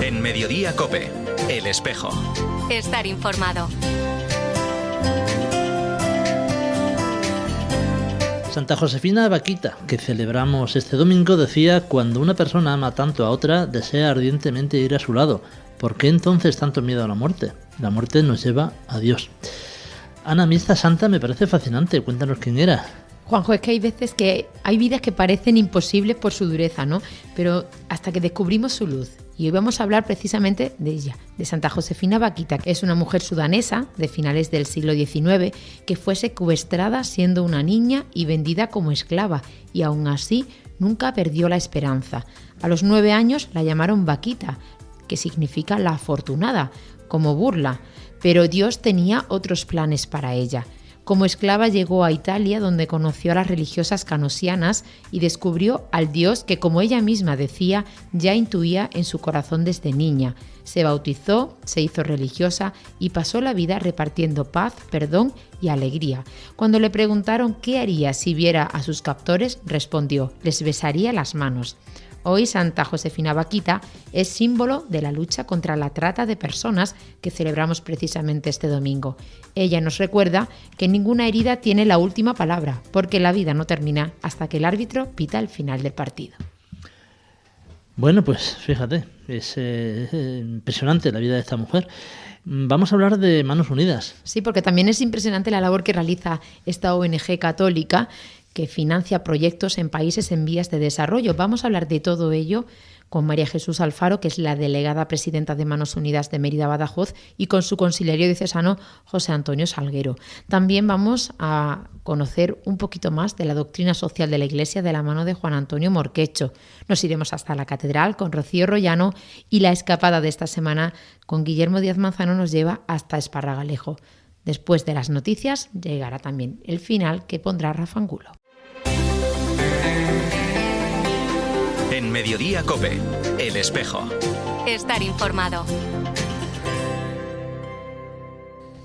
En Mediodía COPE, El Espejo. Estar informado. Santa Josefina Vaquita, que celebramos este domingo, decía: cuando una persona ama tanto a otra, desea ardientemente ir a su lado. ¿Por qué entonces tanto miedo a la muerte? La muerte nos lleva a Dios. Ana, a mí esta santa me parece fascinante. Cuéntanos quién era. Juanjo, es que hay veces que hay vidas que parecen imposibles por su dureza, ¿no? Pero hasta que descubrimos su luz. Y hoy vamos a hablar precisamente de ella, de Santa Josefina Vaquita, que es una mujer sudanesa de finales del siglo XIX que fue secuestrada siendo una niña y vendida como esclava, y aún así nunca perdió la esperanza. A los 9 años la llamaron Vaquita, que significa la afortunada, como burla, pero Dios tenía otros planes para ella. Como esclava llegó a Italia, donde conoció a las religiosas canosianas y descubrió al Dios que, como ella misma decía, ya intuía en su corazón desde niña. Se bautizó, se hizo religiosa y pasó la vida repartiendo paz, perdón y alegría. Cuando le preguntaron qué haría si viera a sus captores, respondió: les besaría las manos. Hoy Santa Josefina Vaquita es símbolo de la lucha contra la trata de personas que celebramos precisamente este domingo. Ella nos recuerda que ninguna herida tiene la última palabra, porque la vida no termina hasta que el árbitro pita el final del partido. Bueno, pues fíjate, es impresionante la vida de esta mujer. Vamos a hablar de Manos Unidas. Sí, porque también es impresionante la labor que realiza esta ONG católica que financia proyectos en países en vías de desarrollo. Vamos a hablar de todo ello con María Jesús Alfaro, que es la delegada presidenta de Manos Unidas de Mérida, Badajoz, y con su consiliario diocesano José Antonio Salguero. También vamos a conocer un poquito más de la doctrina social de la Iglesia de la mano de Juan Antonio Morquecho. Nos iremos hasta la catedral con Rocío Rollano, y la escapada de esta semana con Guillermo Díaz Manzano nos lleva hasta Esparragalejo. Después de las noticias llegará también el final, que pondrá Rafa Angulo. En Mediodía COPE, El Espejo. Estar informado.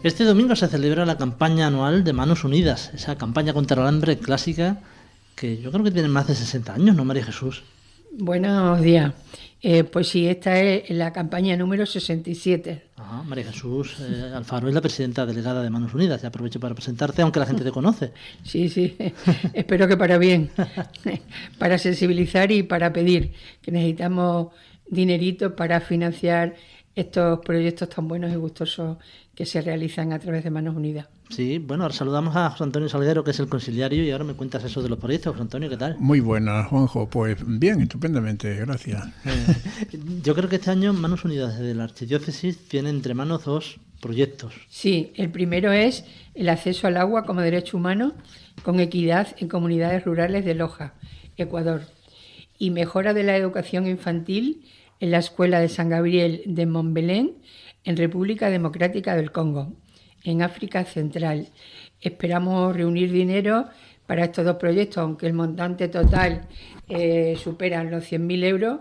Este domingo se celebra la campaña anual de Manos Unidas, esa campaña contra el hambre clásica que yo creo que tiene más de 60 años, ¿no, María Jesús? Buenos días. Pues sí, esta es la campaña número 67. Ajá, María Jesús Alfaro es la presidenta delegada de Manos Unidas. Ya aprovecho para presentarte, aunque la gente te conoce. Sí, espero que para bien, para sensibilizar y para pedir, que necesitamos dinerito para financiar estos proyectos tan buenos y gustosos que se realizan a través de Manos Unidas. Sí, bueno, ahora saludamos a José Antonio Salguero, que es el consiliario, y ahora me cuentas eso de los proyectos. José Antonio, ¿qué tal? Muy buena, Juanjo. Pues bien, estupendamente, gracias. Yo creo que este año Manos Unidas de la Archidiócesis tiene entre manos 2 proyectos. Sí, el primero es el acceso al agua como derecho humano con equidad en comunidades rurales de Loja, Ecuador, y mejora de la educación infantil en la Escuela de San Gabriel de Montbelén, en República Democrática del Congo, en África Central. Esperamos reunir dinero para estos 2 proyectos, aunque el montante total supera los 100.000 euros,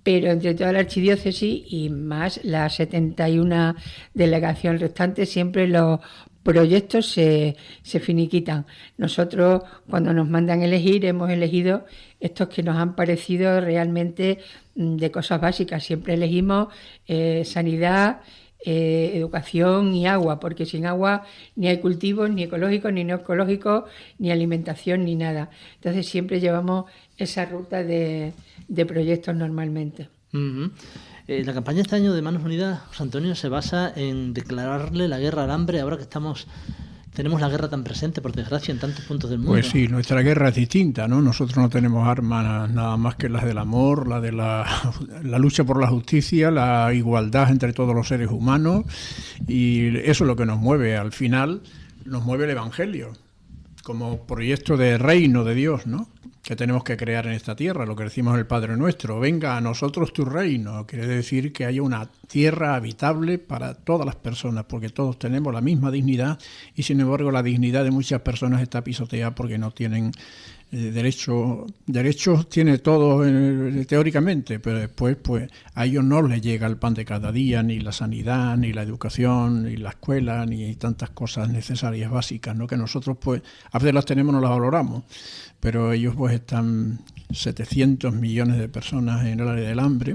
pero entre toda la archidiócesis y más las 71 delegaciones restantes, siempre los proyectos se finiquitan. Nosotros, cuando nos mandan elegir, hemos elegido estos que nos han parecido realmente de cosas básicas. Siempre elegimos sanidad, educación y agua, porque sin agua ni hay cultivos, ni ecológicos, ni no ecológicos, ni alimentación, ni nada. Entonces siempre llevamos esa ruta de proyectos normalmente. Uh-huh. La campaña este año de Manos Unidas, José Antonio, se basa en declararle la guerra al hambre, ahora que tenemos la guerra tan presente, por desgracia, en tantos puntos del mundo. Pues sí, nuestra guerra es distinta, ¿no? Nosotros no tenemos armas nada más que las del amor, la de la lucha por la justicia, la igualdad entre todos los seres humanos, y eso es lo que nos mueve. Al final nos mueve el Evangelio como proyecto de reino de Dios, ¿no?, que tenemos que crear en esta tierra, lo que decimos en el Padre Nuestro: venga a nosotros tu reino. Quiere decir que haya una tierra habitable para todas las personas, porque todos tenemos la misma dignidad, y sin embargo la dignidad de muchas personas está pisoteada porque no tienen derechos tiene todo teóricamente, pero después pues a ellos no les llega el pan de cada día, ni la sanidad, ni la educación, ni la escuela, ni tantas cosas necesarias básicas, ¿no?, que nosotros pues a veces las tenemos, no las valoramos, pero ellos pues están 700 millones de personas en el área del hambre,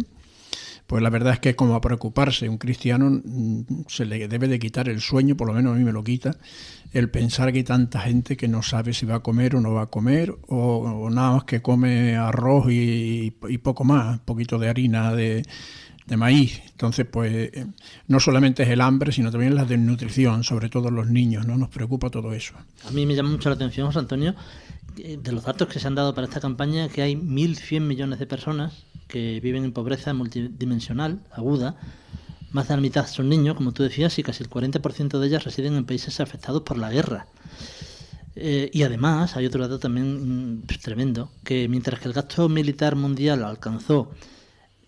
pues la verdad es que como a preocuparse un cristiano se le debe de quitar el sueño, por lo menos a mí me lo quita, el pensar que hay tanta gente que no sabe si va a comer o no va a comer, o nada más que come arroz y poco más, un poquito de harina de maíz. Entonces, pues no solamente es el hambre, sino también la desnutrición, sobre todo en los niños, ¿no? Nos preocupa todo eso. A mí me llama mucho la atención, José Antonio, de los datos que se han dado para esta campaña, que hay 1.100 millones de personas que viven en pobreza multidimensional, aguda. Más de la mitad son niños, como tú decías, y casi el 40% de ellas residen en países afectados por la guerra. Y además, hay otro dato también tremendo, que mientras que el gasto militar mundial alcanzó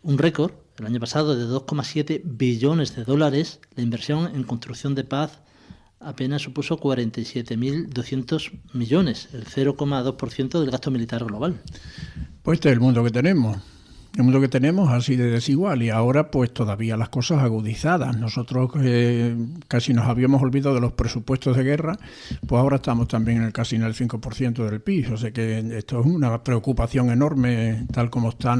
un récord el año pasado de 2,7 billones de dólares, la inversión en construcción de paz apenas supuso 47.200 millones, el 0,2% del gasto militar global. Pues este es el mundo que tenemos. El mundo que tenemos así de desigual, y ahora pues todavía las cosas agudizadas. Nosotros casi nos habíamos olvidado de los presupuestos de guerra, pues ahora estamos también casi en el 5% del PIB. O sea que esto es una preocupación enorme tal como está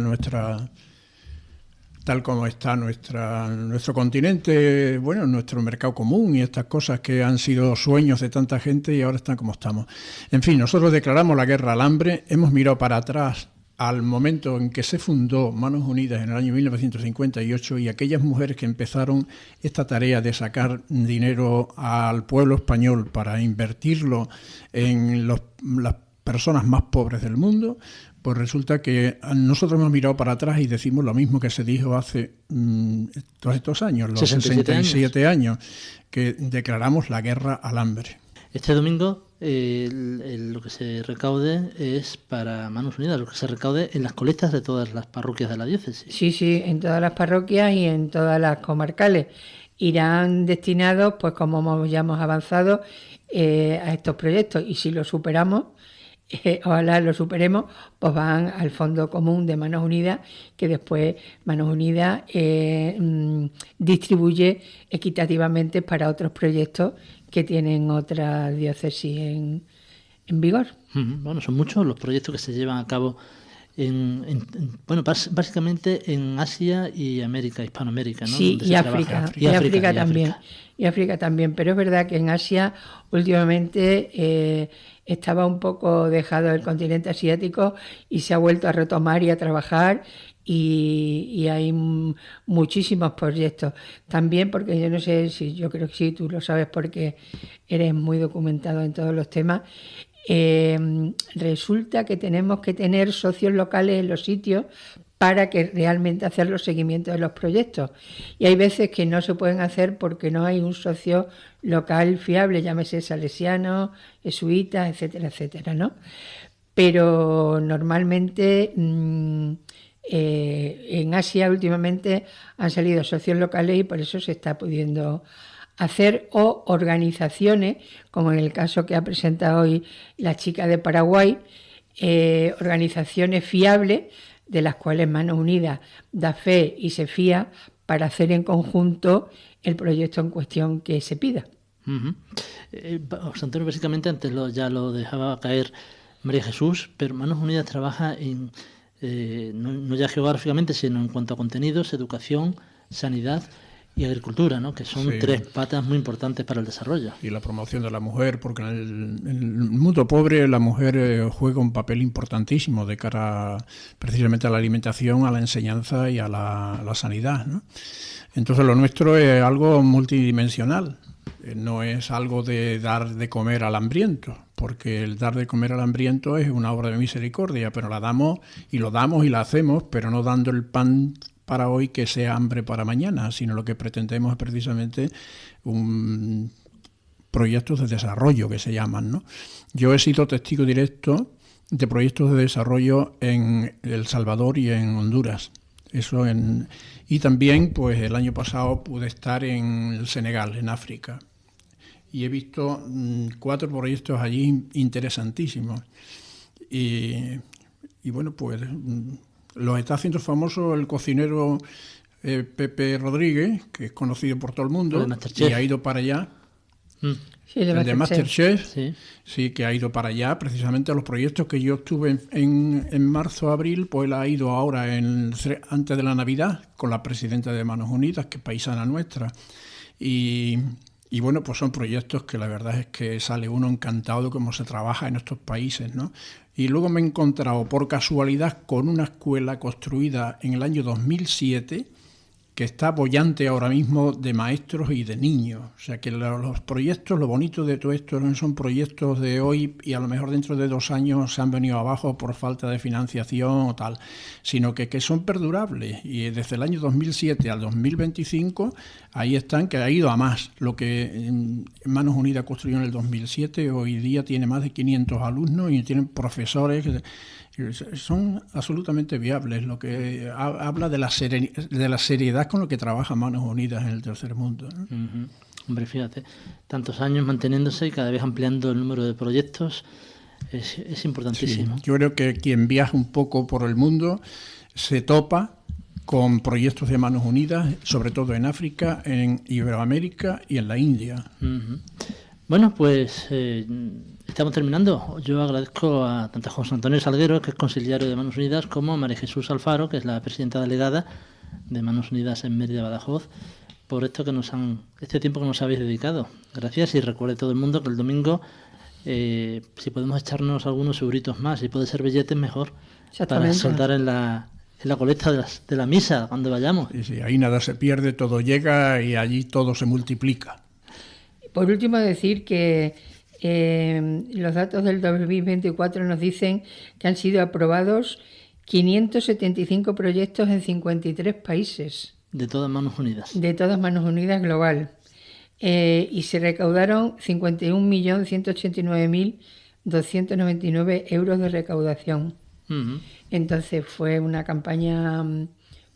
nuestro continente, bueno, nuestro mercado común y estas cosas que han sido sueños de tanta gente y ahora están como estamos. En fin, nosotros declaramos la guerra al hambre, hemos mirado para atrás al momento en que se fundó Manos Unidas en el año 1958 y aquellas mujeres que empezaron esta tarea de sacar dinero al pueblo español para invertirlo en las personas más pobres del mundo. Pues resulta que nosotros hemos mirado para atrás y decimos lo mismo que se dijo hace todos estos años, los 67 años, que declaramos la guerra al hambre. Este domingo lo que se recaude es para Manos Unidas, lo que se recaude en las colectas de todas las parroquias de la diócesis. Sí, en todas las parroquias y en todas las comarcales. Irán destinados, pues como ya hemos avanzado, a estos proyectos, y si lo superamos, ojalá lo superemos, pues van al Fondo Común de Manos Unidas, que después Manos Unidas distribuye equitativamente para otros proyectos que tienen otras diócesis en vigor. Bueno, son muchos los proyectos que se llevan a cabo básicamente en Asia y América, Hispanoamérica, ¿no? Sí, y África, y África también. Y África también, pero es verdad que en Asia últimamente estaba un poco dejado el continente asiático y se ha vuelto a retomar y a trabajar, y hay muchísimos proyectos. También porque yo no sé si, yo creo que sí, tú lo sabes porque eres muy documentado en todos los temas. Resulta que tenemos que tener socios locales en los sitios para que realmente hacer los seguimientos de los proyectos. Y hay veces que no se pueden hacer porque no hay un socio local fiable, llámese salesiano, jesuitas, etcétera, etcétera, ¿no? Pero normalmente en Asia últimamente han salido socios locales y por eso se está pudiendo hacer, o organizaciones, como en el caso que ha presentado hoy la chica de Paraguay, organizaciones fiables de las cuales Manos Unidas da fe y se fía para hacer en conjunto el proyecto en cuestión que se pida. José Antonio, básicamente antes ya lo dejaba caer María Jesús, pero Manos Unidas trabaja no ya geográficamente, sino en cuanto a contenidos, educación, sanidad y agricultura, ¿no? Que son tres patas muy importantes para el desarrollo. Y la promoción de la mujer, porque en el mundo pobre la mujer juega un papel importantísimo de cara precisamente a la alimentación, a la enseñanza y a la sanidad, ¿no? Entonces lo nuestro es algo multidimensional, no es algo de dar de comer al hambriento, porque el dar de comer al hambriento es una obra de misericordia, pero la damos y la hacemos, pero no dando el pan para hoy que sea hambre para mañana, sino lo que pretendemos es precisamente proyectos de desarrollo que se llaman, ¿no? Yo he sido testigo directo de proyectos de desarrollo en El Salvador y en Honduras. Y también, pues el año pasado pude estar en el Senegal, en África, y he visto 4 proyectos allí interesantísimos. Y bueno, pues los está haciendo famoso el cocinero Pepe Rodríguez, que es conocido por todo el mundo y ha ido para allá. Sí, el de Masterchef, Sí. sí, que ha ido para allá. Precisamente los proyectos que yo estuve en marzo, abril, pues él ha ido ahora antes de la Navidad con la presidenta de Manos Unidas, que es paisana nuestra. Y bueno, pues son proyectos que la verdad es que sale uno encantado de cómo se trabaja en estos países, ¿no? Y luego me he encontrado por casualidad con una escuela construida en el año 2007 que está boyante ahora mismo de maestros y de niños. O sea que los proyectos, lo bonito de todo esto no son proyectos de hoy y a lo mejor dentro de 2 años se han venido abajo por falta de financiación o tal, sino que son perdurables. Y desde el año 2007 al 2025, ahí están, que ha ido a más. Lo que Manos Unidas construyó en el 2007, hoy día tiene más de 500 alumnos y tienen profesores que son absolutamente viables, lo que habla de la seriedad con lo que trabaja Manos Unidas en el tercer mundo, ¿no? Uh-huh. Hombre, fíjate, tantos años manteniéndose y cada vez ampliando el número de proyectos es importantísimo. Sí, yo creo que quien viaja un poco por el mundo se topa con proyectos de Manos Unidas, sobre todo en África, en Iberoamérica y en la India. Uh-huh. Bueno, pues estamos terminando. Yo agradezco a tanto a José Antonio Salguero, que es conciliario de Manos Unidas, como a María Jesús Alfaro, que es la presidenta delegada de Manos Unidas en Mérida, Badajoz, por este tiempo que nos habéis dedicado. Gracias, y recuerde todo el mundo que el domingo, si podemos echarnos algunos euritos más, y puede ser billetes, mejor, para soltar en la colecta de la misa cuando vayamos. Sí, ahí nada se pierde, todo llega y allí todo se multiplica. Por último, decir que los datos del 2024 nos dicen que han sido aprobados 575 proyectos en 53 países. De todas Manos Unidas. De todas Manos Unidas global. Y se recaudaron 51.189.299 euros de recaudación. Uh-huh. Entonces fue una campaña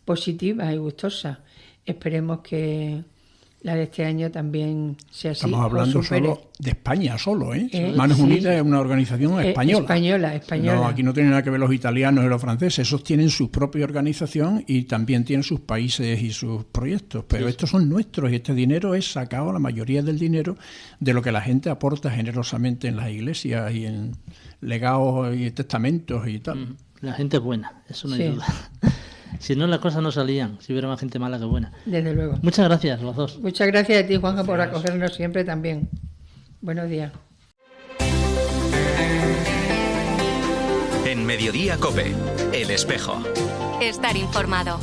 positiva y gustosa. Esperemos que la de este año también sea así. Estamos hablando solo de España, ¿eh? Manos Unidas es una organización española. Española. No, aquí no tienen nada que ver los italianos y los franceses. Esos tienen su propia organización y también tienen sus países y sus proyectos. Pero estos son nuestros y este dinero es sacado, la mayoría del dinero, de lo que la gente aporta generosamente en las iglesias y en legados y testamentos y tal. Uh-huh. La gente es buena, eso no hay duda. Si no, las cosas no salían, si hubiera más gente mala que buena. Desde luego. Muchas gracias, los dos. Muchas gracias a ti, Juanja, por acogernos siempre también. Buenos días. En Mediodía COPE, El Espejo. Estar informado.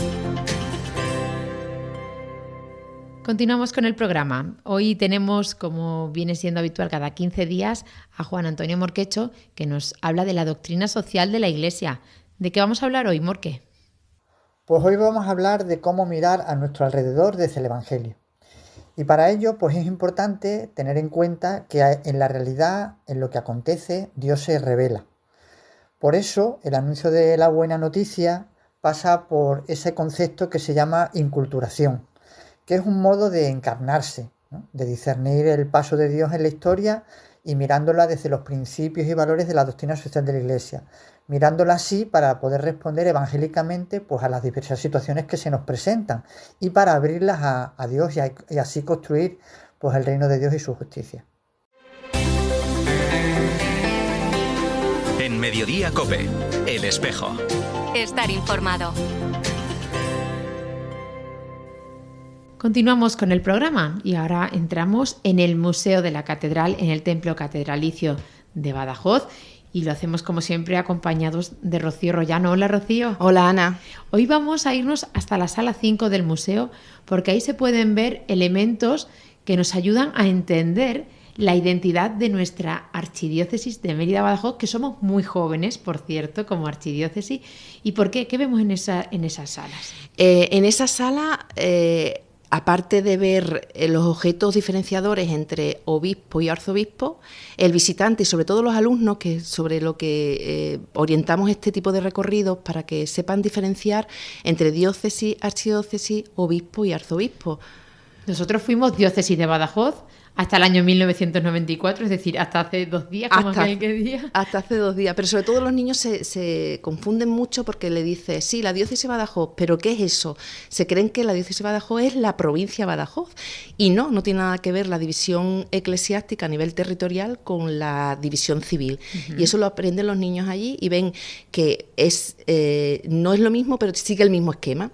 Continuamos con el programa. Hoy tenemos, como viene siendo habitual cada 15 días, a Juan Antonio Morquecho, que nos habla de la doctrina social de la Iglesia. ¿De qué vamos a hablar hoy, Morque? Pues hoy vamos a hablar de cómo mirar a nuestro alrededor desde el Evangelio. Y para ello, pues es importante tener en cuenta que en la realidad, en lo que acontece, Dios se revela. Por eso, el anuncio de la buena noticia pasa por ese concepto que se llama inculturación, que es un modo de encarnarse, ¿no? De discernir el paso de Dios en la historia y mirándola desde los principios y valores de la doctrina social de la Iglesia, mirándola así para poder responder evangélicamente pues, a las diversas situaciones que se nos presentan y para abrirlas a Dios y así construir pues, el reino de Dios y su justicia. En Mediodía COPE, El Espejo. Estar informado. Continuamos con el programa y ahora entramos en el Museo de la Catedral, en el Templo Catedralicio de Badajoz, y lo hacemos como siempre acompañados de Rocío Rollano. Hola, Rocío. Hola, Ana. Hoy vamos a irnos hasta la sala 5 del museo porque ahí se pueden ver elementos que nos ayudan a entender la identidad de nuestra archidiócesis de Mérida-Badajoz, que somos muy jóvenes, por cierto, como archidiócesis. ¿Y por qué? ¿Qué vemos en esas salas? En esa sala, aparte de ver los objetos diferenciadores entre obispo y arzobispo, el visitante y sobre todo los alumnos, que sobre lo que orientamos este tipo de recorridos para que sepan diferenciar entre diócesis, archidiócesis, obispo y arzobispo. Nosotros fuimos diócesis de Badajoz Hasta el año 1994, es decir, hasta hace 2 días, como aquel que día. Hasta hace 2 días, pero sobre todo los niños se confunden mucho porque le dices, sí, la diócesis de Badajoz, pero ¿qué es eso? Se creen que la diócesis de Badajoz es la provincia de Badajoz, y no tiene nada que ver la división eclesiástica a nivel territorial con la división civil. Y eso lo aprenden los niños allí y ven que no es lo mismo, pero sigue el mismo esquema.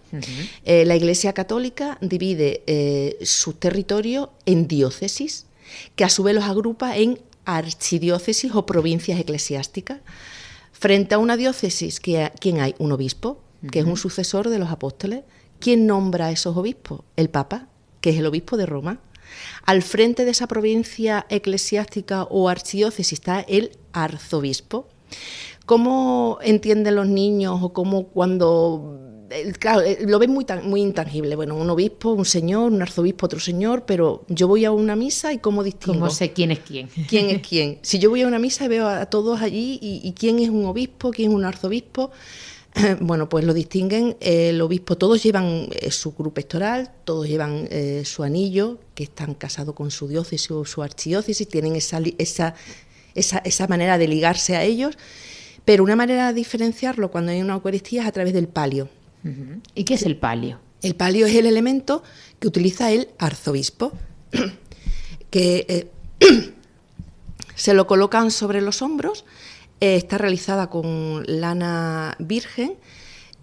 La Iglesia Católica divide sus territorios en diócesis, que a su vez los agrupa en archidiócesis o provincias eclesiásticas. Frente a una diócesis, ¿quién hay? Un obispo, que es un sucesor de los apóstoles. ¿Quién nombra a esos obispos? El Papa, que es el obispo de Roma. Al frente de esa provincia eclesiástica o archidiócesis está el arzobispo. ¿Cómo entienden los niños o cómo cuando... Claro, lo ven muy intangible. Bueno, un obispo, un señor, un arzobispo, otro señor, pero yo voy a una misa y ¿cómo distingo? ¿Cómo sé quién es quién? ¿Quién es quién? Si yo voy a una misa y veo a todos allí y quién es un obispo, quién es un arzobispo, bueno, pues lo distinguen el obispo. Todos llevan su cruz pectoral, todos llevan su anillo, que están casados con su diócesis o su archidiócesis, tienen esa manera de ligarse a ellos, pero una manera de diferenciarlo cuando hay una Eucaristía es a través del palio. ¿Y qué es el palio? El palio es el elemento que utiliza el arzobispo, que se lo colocan sobre los hombros, está realizada con lana virgen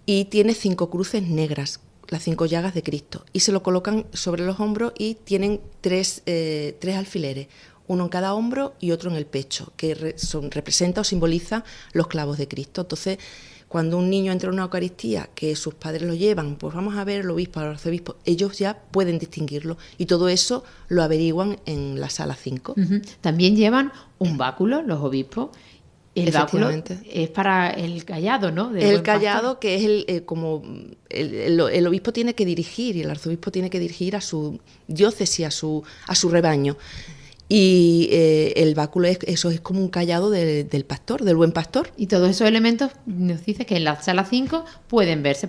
y tiene 5 cruces negras, las 5 llagas de Cristo, y se lo colocan sobre los hombros y tienen 3 alfileres, uno en cada hombro y otro en el pecho, que representa o simboliza los clavos de Cristo. Entonces, cuando un niño entra en una Eucaristía que sus padres lo llevan, pues vamos a ver el obispo, el arzobispo, ellos ya pueden distinguirlo y todo eso lo averiguan en la sala 5. También llevan un báculo, los obispos. El báculo es para el callado, ¿no? El callado, que es el obispo tiene que dirigir y el arzobispo tiene que dirigir a su diócesis, a su rebaño. Y el báculo eso es como un callado del pastor, del buen pastor. Y todos esos elementos nos dice que en la sala 5 puede verse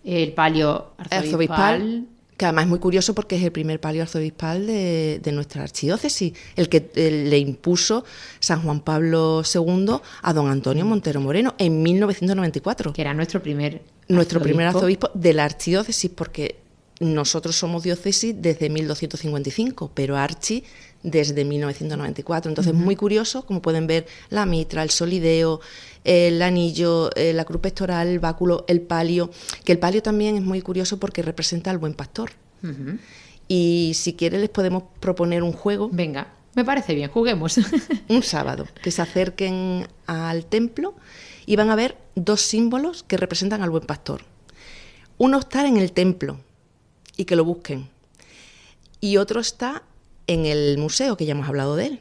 el palio arzobispal, que además es muy curioso porque es el primer palio arzobispal de nuestra archidiócesis, el que le impuso San Juan Pablo II a don Antonio Montero Moreno en 1994. Que era nuestro primer arzobispo de la archidiócesis, porque nosotros somos diócesis desde 1255, pero archi desde 1994. Entonces, muy curioso, como pueden ver, la mitra, el solideo, el anillo, la cruz pectoral, el báculo, el palio, que el palio también es muy curioso porque representa al buen pastor. Y si quieren les podemos proponer un juego. Venga, me parece bien, juguemos. Un sábado, que se acerquen al templo y van a ver 2 símbolos que representan al buen pastor. Uno está en el templo y que lo busquen, y otro está en el museo, que ya hemos hablado de él.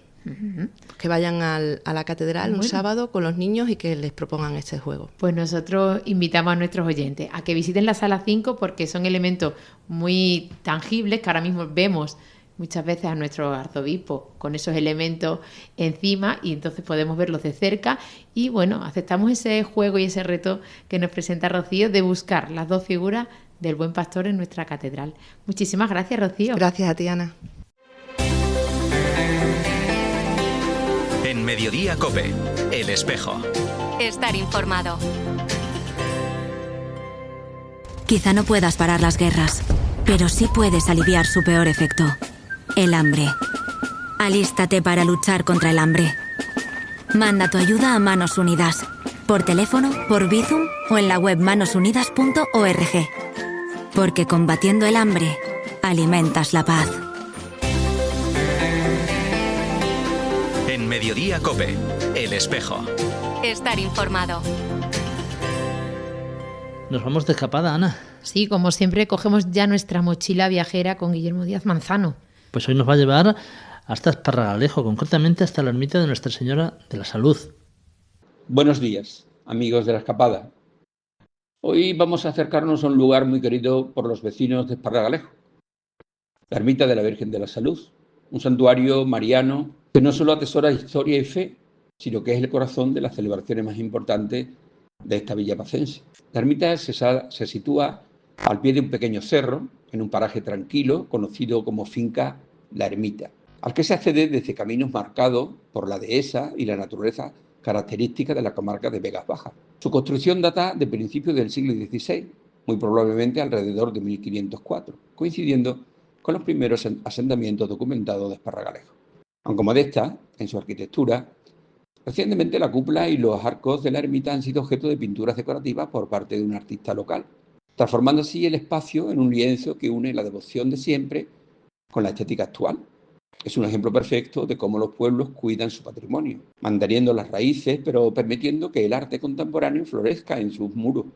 Que vayan a la catedral un sábado con los niños y que les propongan este juego. Pues nosotros invitamos a nuestros oyentes a que visiten la sala 5 porque son elementos muy tangibles que ahora mismo vemos muchas veces a nuestro arzobispo con esos elementos encima y entonces podemos verlos de cerca y bueno, aceptamos ese juego y ese reto que nos presenta Rocío de buscar las 2 figuras del buen pastor en nuestra catedral. Muchísimas gracias, Rocío. Gracias a ti, Ana. En Mediodía COPE, El Espejo. Estar informado. Quizá no puedas parar las guerras, pero sí puedes aliviar su peor efecto, el hambre. Alístate para luchar contra el hambre. Manda tu ayuda a Manos Unidas, por teléfono, por Bizum o en la web manosunidas.org. Porque combatiendo el hambre, alimentas la paz. En Mediodía COPE, El Espejo. Estar informado. Nos vamos de escapada, Ana. Sí, como siempre, cogemos ya nuestra mochila viajera con Guillermo Díaz Manzano. Pues hoy nos va a llevar hasta Esparragalejo, concretamente hasta la ermita de Nuestra Señora de la Salud. Buenos días, amigos de la escapada. Hoy vamos a acercarnos a un lugar muy querido por los vecinos de Esparragalejo, la ermita de la Virgen de la Salud, un santuario mariano que no solo atesora historia y fe, sino que es el corazón de las celebraciones más importantes de esta villa pacense. La ermita se sitúa al pie de un pequeño cerro, en un paraje tranquilo, conocido como finca La Ermita. al que se accede desde caminos marcados por la dehesa y la naturaleza característica de la comarca de Vegas Bajas. Su construcción data de principios del siglo XVI, muy probablemente alrededor de 1504, coincidiendo con los primeros asentamientos documentados de Esparragalejos. Aunque modesta en su arquitectura, recientemente la cúpula y los arcos de la ermita han sido objeto de pinturas decorativas por parte de un artista local, transformando así el espacio en un lienzo que une la devoción de siempre con la estética actual. Es un ejemplo perfecto de cómo los pueblos cuidan su patrimonio, manteniendo las raíces, pero permitiendo que el arte contemporáneo florezca en sus muros.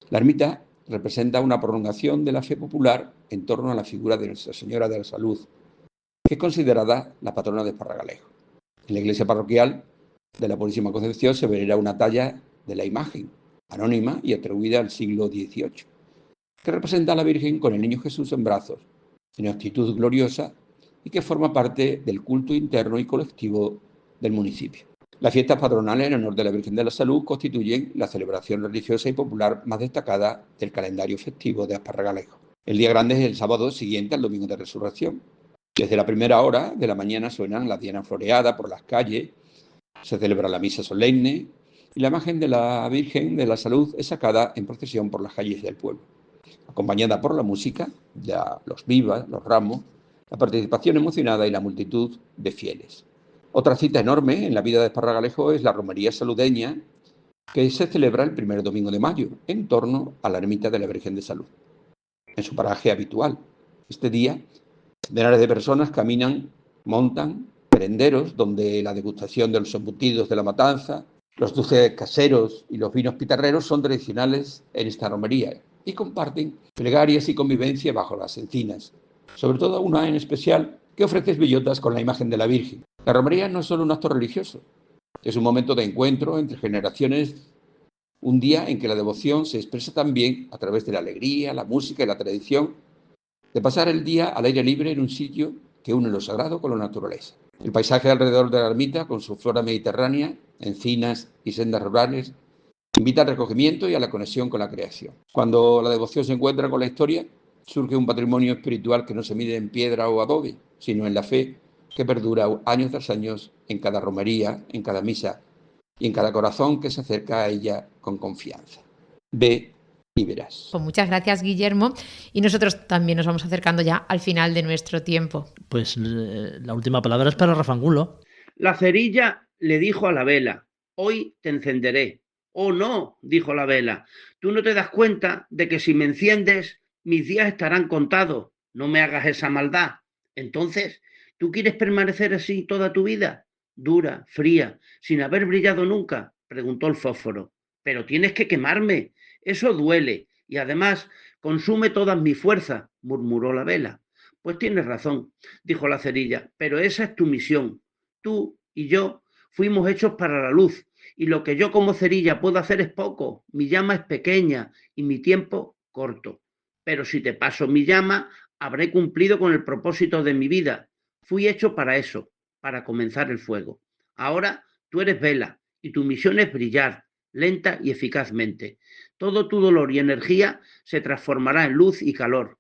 La ermita representa una prolongación de la fe popular en torno a la figura de Nuestra Señora de la Salud, que es considerada la patrona de Esparragalejos. En la iglesia parroquial de la Purísima Concepción se venera una talla de la imagen, anónima y atribuida al siglo XVIII, que representa a la Virgen con el Niño Jesús en brazos, en actitud gloriosa, y que forma parte del culto interno y colectivo del municipio. Las fiestas patronales en honor de la Virgen de la Salud constituyen la celebración religiosa y popular más destacada del calendario festivo de Esparragalejos. El día grande es el sábado siguiente al domingo de Resurrección. Desde la primera hora de la mañana suenan las dianas floreadas por las calles, se celebra la misa solemne y la imagen de la Virgen de la Salud es sacada en procesión por las calles del pueblo, acompañada por la música, los vivas, los ramos, la participación emocionada y la multitud de fieles. Otra cita enorme en la vida de Esparragalejos es la romería saludeña, que se celebra el primer domingo de mayo, en torno a la ermita de la Virgen de Salud, en su paraje habitual. Este día, centenares de personas caminan, montan merenderos donde la degustación de los embutidos de la matanza, los dulces caseros y los vinos pitarreros son tradicionales en esta romería y comparten plegarias y convivencia bajo las encinas, sobre todo una en especial que ofrece bellotas con la imagen de la Virgen. La romería no es solo un acto religioso, es un momento de encuentro entre generaciones, un día en que la devoción se expresa también a través de la alegría, la música y la tradición de pasar el día al aire libre en un sitio que une lo sagrado con la naturaleza. El paisaje alrededor de la ermita, con su flora mediterránea, encinas y sendas rurales, invita al recogimiento y a la conexión con la creación. Cuando la devoción se encuentra con la historia, surge un patrimonio espiritual que no se mide en piedra o adobe, sino en la fe que perdura años tras años en cada romería, en cada misa y en cada corazón que se acerca a ella con confianza. Ve y verás. Pues muchas gracias, Guillermo. Y nosotros también nos vamos acercando ya al final de nuestro tiempo. Pues la última palabra es para Rafa Angulo. La cerilla le dijo a la vela: hoy te encenderé. Oh no, dijo la vela, tú no te das cuenta de que si me enciendes, mis días estarán contados. No me hagas esa maldad. Entonces, ¿tú quieres permanecer así toda tu vida? Dura, fría, sin haber brillado nunca, preguntó el fósforo. Pero tienes que quemarme. Eso duele y además consume todas mis fuerzas, murmuró la vela. Pues tienes razón, dijo la cerilla, pero esa es tu misión. Tú y yo fuimos hechos para la luz y lo que yo como cerilla puedo hacer es poco. Mi llama es pequeña y mi tiempo corto. Pero si te paso mi llama, habré cumplido con el propósito de mi vida. Fui hecho para eso, para comenzar el fuego. Ahora tú eres vela y tu misión es brillar, lenta y eficazmente. Todo tu dolor y energía se transformará en luz y calor.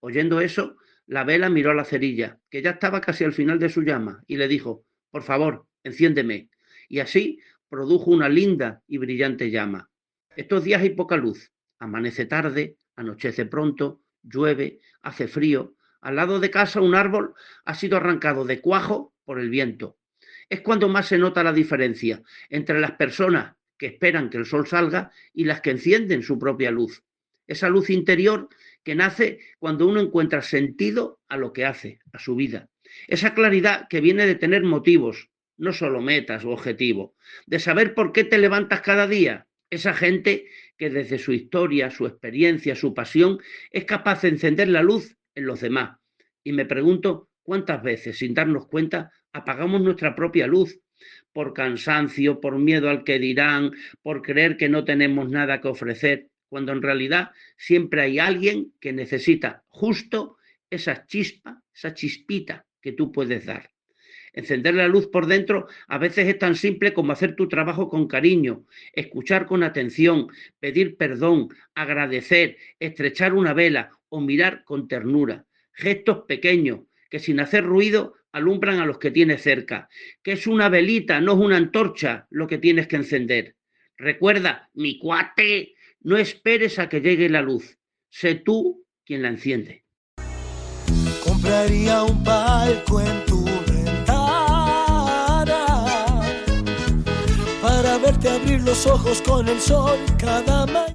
Oyendo eso, la vela miró a la cerilla, que ya estaba casi al final de su llama, y le dijo: por favor, enciéndeme. Y así produjo una linda y brillante llama. Estos días hay poca luz. Amanece tarde, anochece pronto, llueve, hace frío. Al lado de casa un árbol ha sido arrancado de cuajo por el viento. Es cuando más se nota la diferencia entre las personas que esperan que el sol salga y las que encienden su propia luz. Esa luz interior que nace cuando uno encuentra sentido a lo que hace, a su vida. Esa claridad que viene de tener motivos, no solo metas o objetivos, de saber por qué te levantas cada día. Esa gente que desde su historia, su experiencia, su pasión, es capaz de encender la luz en los demás. Y me pregunto cuántas veces, sin darnos cuenta, apagamos nuestra propia luz, por cansancio, por miedo al que dirán, por creer que no tenemos nada que ofrecer, cuando en realidad siempre hay alguien que necesita justo esa chispa, esa chispita que tú puedes dar. Encender la luz por dentro a veces es tan simple como hacer tu trabajo con cariño, escuchar con atención, pedir perdón, agradecer, estrechar una vela o mirar con ternura. Gestos pequeños que sin hacer ruido alumbran a los que tienes cerca, que es una velita, no es una antorcha lo que tienes que encender. Recuerda, mi cuate, no esperes a que llegue la luz, sé tú quien la enciende. Compraría un palco en tu ventana para verte abrir los ojos con el sol cada mañana.